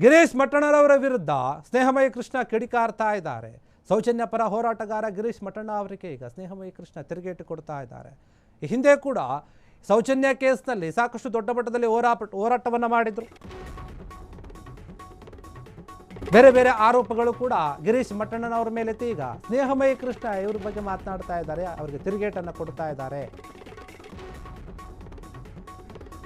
ಗಿರೀಶ್ ಮಟ್ಟಣ್ಣರವರ ವಿರುದ್ಧ ಸ್ನೇಹಮಯಿ ಕೃಷ್ಣ ಕಿಡಿಕಾರ್ತಾ ಇದ್ದಾರೆ. ಸೌಜನ್ಯ ಪರ ಹೋರಾಟಗಾರ ಗಿರೀಶ್ ಮಟ್ಟಣ್ಣ ಅವರಿಗೆ ಈಗ ಸ್ನೇಹಮಯಿ ಕೃಷ್ಣ ತಿರುಗೇಟು ಕೊಡ್ತಾ ಇದ್ದಾರೆ. ಈ ಹಿಂದೆ ಕೂಡ ಸೌಜನ್ಯ ಕೇಸ್ನಲ್ಲಿ ಸಾಕಷ್ಟು ದೊಡ್ಡ ಮಟ್ಟದಲ್ಲಿ ಹೋರಾಟವನ್ನು ಮಾಡಿದ್ರು. ಬೇರೆ ಬೇರೆ ಆರೋಪಗಳು ಕೂಡ ಗಿರೀಶ್ ಮಟ್ಟಣ್ಣನವರ ಮೇಲೆ ಈಗ ಸ್ನೇಹಮಯಿ ಕೃಷ್ಣ ಇವ್ರ ಬಗ್ಗೆ ಮಾತನಾಡ್ತಾ ಇದ್ದಾರೆ. ಅವರಿಗೆ ತಿರುಗೇಟನ್ನು ಕೊಡ್ತಾ ಇದ್ದಾರೆ.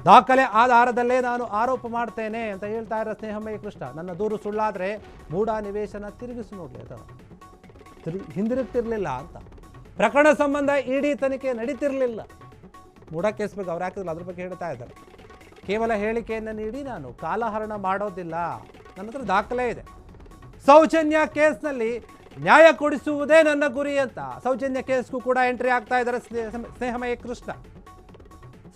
ದಾಖಲೆ ಆಧಾರದಲ್ಲೇ ನಾನು ಆರೋಪ ಮಾಡ್ತೇನೆ ಅಂತ ಹೇಳ್ತಾ ಇರೋ ಸ್ನೇಹಮಯಿ ಕೃಷ್ಣ, ನನ್ನ ದೂರು ಸುಳ್ಳಾದರೆ ಮೂಢ ನಿವೇಶನ ತಿರುಗಿಸಿ ನೋಡಲಿ, ಅದು ಹಿಂದಿರುಗ್ತಿರ್ಲಿಲ್ಲ ಅಂತ. ಪ್ರಕರಣ ಸಂಬಂಧ ಇಡಿ ತನಿಖೆ ನಡೀತಿರ್ಲಿಲ್ಲ. ಮೂಢ ಕೇಸ್ ಬಗ್ಗೆ ಅವ್ರು ಹಾಕಿದ್ರಲ್ಲ, ಅದ್ರ ಬಗ್ಗೆ ಹೇಳ್ತಾ ಇದ್ದಾರೆ. ಕೇವಲ ಹೇಳಿಕೆಯನ್ನು ನೀಡಿ ನಾನು ಕಾಲಹರಣ ಮಾಡೋದಿಲ್ಲ, ನನ್ನ ಹತ್ರ ದಾಖಲೆ ಇದೆ. ಸೌಜನ್ಯ ಕೇಸ್ನಲ್ಲಿ ನ್ಯಾಯ ಕೊಡಿಸುವುದೇ ನನ್ನ ಗುರಿ ಅಂತ ಸೌಜನ್ಯ ಕೇಸ್ಗೂ ಕೂಡ ಎಂಟ್ರಿ ಆಗ್ತಾ ಇದ್ದಾರೆ ಸ್ನೇಹಮಯಿ ಕೃಷ್ಣ.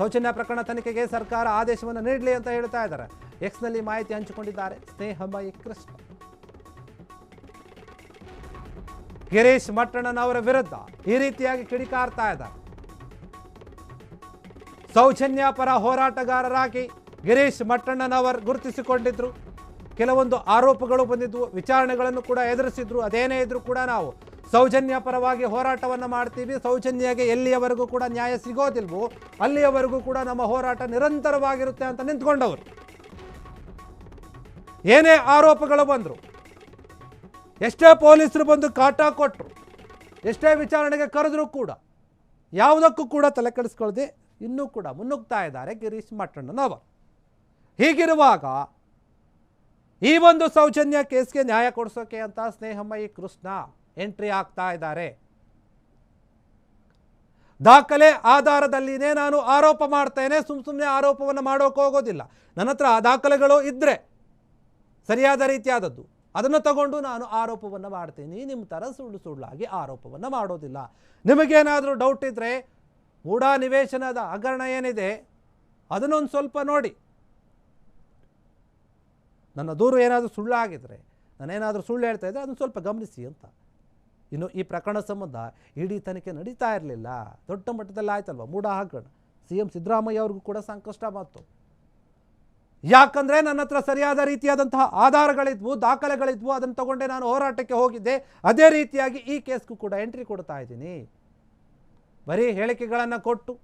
ಸೌಜನ್ಯ ಪ್ರಕರಣ ತನಿಖೆಗೆ ಸರ್ಕಾರ ಆದೇಶವನ್ನು ನೀಡಲಿ ಅಂತ ಹೇಳ್ತಾ ಇದ್ದಾರೆ. ಎಕ್ಸ್ನಲ್ಲಿ ಮಾಹಿತಿ ಹಂಚಿಕೊಂಡಿದ್ದಾರೆ ಸ್ನೇಹಮಯಿ ಕೃಷ್ಣ. ಗಿರೀಶ್ ಮಟ್ಟಣ್ಣನವರ ವಿರುದ್ಧ ಈ ರೀತಿಯಾಗಿ ಕಿಡಿಕಾರ್ತಾ ಇದ್ದಾರೆ. ಸೌಜನ್ಯ ಪರ ಹೋರಾಟಗಾರರಾಗಿ ಗಿರೀಶ್ ಮಟ್ಟಣ್ಣನವರು ಗುರುತಿಸಿಕೊಂಡಿದ್ರು. ಕೆಲವೊಂದು ಆರೋಪಗಳು ಬಂದಿದ್ವು, ವಿಚಾರಣೆಗಳನ್ನು ಕೂಡ ಎದುರಿಸಿದ್ರು. ಅದೇನೇ ಇದ್ರೂ ಕೂಡ ನಾವು ಸೌಜನ್ಯ ಪರವಾಗಿ ಹೋರಾಟವನ್ನು ಮಾಡ್ತೀವಿ. ಸೌಜನ್ಯಗೆ ಎಲ್ಲಿಯವರೆಗೂ ಕೂಡ ನ್ಯಾಯ ಸಿಗೋದಿಲ್ವೋ ಅಲ್ಲಿಯವರೆಗೂ ಕೂಡ ನಮ್ಮ ಹೋರಾಟ ನಿರಂತರವಾಗಿರುತ್ತೆ ಅಂತ ನಿಂತ್ಕೊಂಡವರು. ಏನೇ ಆರೋಪಗಳು ಬಂದರು, ಎಷ್ಟೇ ಪೊಲೀಸರು ಬಂದು ಕಾಟ ಕೊಟ್ಟರು, ಎಷ್ಟೇ ವಿಚಾರಣೆಗೆ ಕರೆದರೂ ಕೂಡ ಯಾವುದಕ್ಕೂ ಕೂಡ ತಲೆ ಕೆಡಿಸ್ಕೊಳ್ಳದೆ ಇನ್ನೂ ಕೂಡ ಮುನ್ನುಗ್ತಾ ಇದ್ದಾರೆ ಗಿರೀಶ್ ಮಟ್ಟಣ್ಣನವರು. ಹೀಗಿರುವಾಗ ಈ ಒಂದು ಸೌಜನ್ಯ ಕೇಸ್ಗೆ ನ್ಯಾಯ ಕೊಡಿಸೋಕೆ ಅಂತ ಸ್ನೇಹಮಯಿ ಕೃಷ್ಣ ಎಂಟ್ರಿ ಆಗ್ತಾ ಇದ್ದಾರೆ. ದಾಖಲೆ ಆಧಾರದಲ್ಲಿನೇ ನಾನು ಆರೋಪ ಮಾಡ್ತೇನೆ, ಸುಮ್ಮನೆ ಆರೋಪವನ್ನು ಮಾಡೋಕೆ ಹೋಗೋದಿಲ್ಲ. ನನ್ನ ಹತ್ರ ದಾಖಲೆಗಳು ಇದ್ದರೆ ಸರಿಯಾದ ರೀತಿಯಾದದ್ದು ಅದನ್ನು ತಗೊಂಡು ನಾನು ಆರೋಪವನ್ನು ಮಾಡ್ತೀನಿ. ನಿಮ್ಮ ಥರ ಸುಳ್ಳಾಗಿ ಆರೋಪವನ್ನು ಮಾಡೋದಿಲ್ಲ. ನಿಮಗೇನಾದರೂ ಡೌಟ್ ಇದ್ದರೆ ಮೂಢ ನಿವೇಶನದ ಹಗರಣ ಏನಿದೆ ಅದನ್ನೊಂದು ಸ್ವಲ್ಪ ನೋಡಿ. ನನ್ನ ದೂರು ಏನಾದರೂ ಸುಳ್ಳಾಗಿದ್ದರೆ, ನಾನೇನಾದರೂ ಸುಳ್ಳು ಹೇಳ್ತಾ ಇದ್ದರೆ ಅದನ್ನು ಸ್ವಲ್ಪ ಗಮನಿಸಿ ಅಂತ. ಇನ್ನು ಈ ಪ್ರಕರಣ ಸಂಬಂಧ ಇಡಿ ತನಿಖೆ ನಡೀತಾ ಇರಲಿಲ್ಲ, ದೊಡ್ಡ ಮಟ್ಟದಲ್ಲಿ ಆಯ್ತಲ್ವ ಮೂಢ ಹಗರಣ. CM ಸಿದ್ದರಾಮಯ್ಯ ಅವ್ರಿಗೂ ಕೂಡ ಸಂಕಷ್ಟ ಬಂತು. ಯಾಕಂದರೆ ನನ್ನ ಹತ್ರ ಸರಿಯಾದ ರೀತಿಯಾದಂತಹ ಆಧಾರಗಳಿದ್ವು, ದಾಖಲೆಗಳಿದ್ವು, ಅದನ್ನು ತಗೊಂಡೆ ನಾನು ಹೋರಾಟಕ್ಕೆ ಹೋಗಿದ್ದೆ. ಅದೇ ರೀತಿಯಾಗಿ ಈ ಕೇಸ್ಗೂ ಕೂಡ ಎಂಟ್ರಿ ಕೊಡ್ತಾ ಇದ್ದೀನಿ. ಬರೀ ಹೇಳಿಕೆಗಳನ್ನು ಕೊಟ್ಟು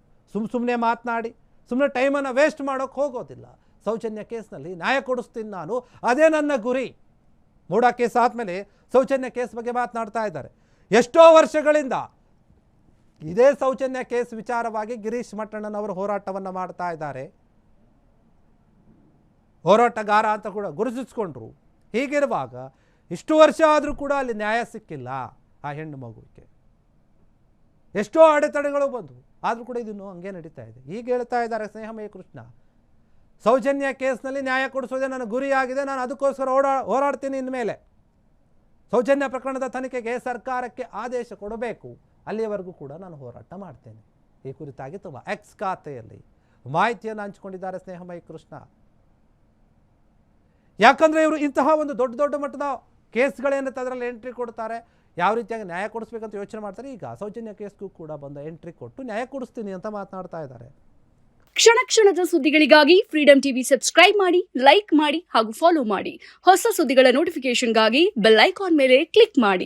ಸುಮ್ಮನೆ ಮಾತನಾಡಿ ಸುಮ್ಮನೆ ಟೈಮನ್ನು ವೇಸ್ಟ್ ಮಾಡೋಕ್ಕೆ ಹೋಗೋದಿಲ್ಲ. ಸೌಜನ್ಯ ಕೇಸ್ನಲ್ಲಿ ನ್ಯಾಯ ಕೊಡಿಸ್ತೀನಿ ನಾನು, ಅದೇ ನನ್ನ ಗುರಿ. ಮೂಢ ಕೇಸ್ ಆದಮೇಲೆ ಸೌಜನ್ಯ ಕೇಸ್ ಬಗ್ಗೆ ಮಾತನಾಡ್ತಾ ಇದ್ದಾರೆ. ಎಷ್ಟೋ ವರ್ಷಗಳಿಂದ ಇದೇ ಸೌಜನ್ಯ ಕೇಸ್ ವಿಚಾರವಾಗಿ ಗಿರೀಶ್ ಮಟ್ಟಣ್ಣನವರು ಹೋರಾಟವನ್ನು ಮಾಡ್ತಾ ಇದ್ದಾರೆ. ಹೋರಾಟಗಾರ ಅಂತ ಕೂಡ ಗುರುತಿಸ್ಕೊಂಡ್ರು. ಹೀಗಿರುವಾಗ ಇಷ್ಟು ವರ್ಷ ಆದರೂ ಕೂಡ ಅಲ್ಲಿ ನ್ಯಾಯ ಸಿಕ್ಕಿಲ್ಲ ಆ ಹೆಣ್ಣು ಮಗುವಿಗೆ. ಎಷ್ಟೋ ಅಡೆತಡೆಗಳು ಬಂದವು, ಆದರೂ ಕೂಡ ಇದನ್ನು ಹಂಗೆ ನಡೀತಾ ಇದೆ. ಈಗ ಹೇಳ್ತಾ ಇದ್ದಾರೆ ಸ್ನೇಹಮಯಿ ಕೃಷ್ಣ, ಸೌಜನ್ಯ ಕೇಸ್ನಲ್ಲಿ ನ್ಯಾಯ ಕೊಡಿಸೋದೇ ನನ್ನ ಗುರಿಯಾಗಿದೆ, ನಾನು ಅದಕ್ಕೋಸ್ಕರ ಹೋರಾಡ್ತೀನಿ. ಇನ್ಮೇಲೆ ಸೌಜನ್ಯ ಪ್ರಕರಣದ ತನಿಖೆಗೆ ಸರ್ಕಾರಕ್ಕೆ ಆದೇಶ ಕೊಡಬೇಕು, ಅಲ್ಲಿಯವರೆಗೂ ಕೂಡ ನಾನು ಹೋರಾಟ ಮಾಡ್ತೇನೆ. ಈ ಕುರಿತಾಗಿ ತುಂಬ ಎಕ್ಸ್ ಖಾತೆಯಲ್ಲಿ ಮಾಹಿತಿಯನ್ನು ಹಂಚಿಕೊಂಡಿದ್ದಾರೆ ಸ್ನೇಹಮಯಿ ಕೃಷ್ಣ. ಯಾಕಂದರೆ ಇವರು ಇಂತಹ ಒಂದು ದೊಡ್ಡ ಮಟ್ಟದ ಕೇಸ್ಗಳೇನಂತ ಅದರಲ್ಲಿ ಎಂಟ್ರಿ ಕೊಡ್ತಾರೆ, ಯಾವ ರೀತಿಯಾಗಿ ನ್ಯಾಯ ಕೊಡಿಸ್ಬೇಕಂತ ಯೋಚನೆ ಮಾಡ್ತಾರೆ. ಈಗ ಸೌಜನ್ಯ ಕೇಸ್ಗೂ ಕೂಡ ಬಂದ ಎಂಟ್ರಿ ಕೊಟ್ಟು ನ್ಯಾಯ ಕೊಡಿಸ್ತೀನಿ ಅಂತ ಮಾತನಾಡ್ತಾ ಇದ್ದಾರೆ. ಕ್ಷಣ ಕ್ಷಣದ ಸುದ್ದಿಗಳಿಗಾಗಿ ಫ್ರೀಡಂ ಟಿವಿ ಸಬ್ಸ್ಕ್ರೈಬ್ ಮಾಡಿ, ಲೈಕ್ ಮಾಡಿ ಹಾಗೂ ಫಾಲೋ ಮಾಡಿ. ಹೊಸ ಸುದ್ದಿಗಳ ನೋಟಿಫಿಕೇಶನ್ಗಾಗಿ ಬೆಲ್ ಐಕಾನ್ ಮೇಲೆ ಕ್ಲಿಕ್ ಮಾಡಿ.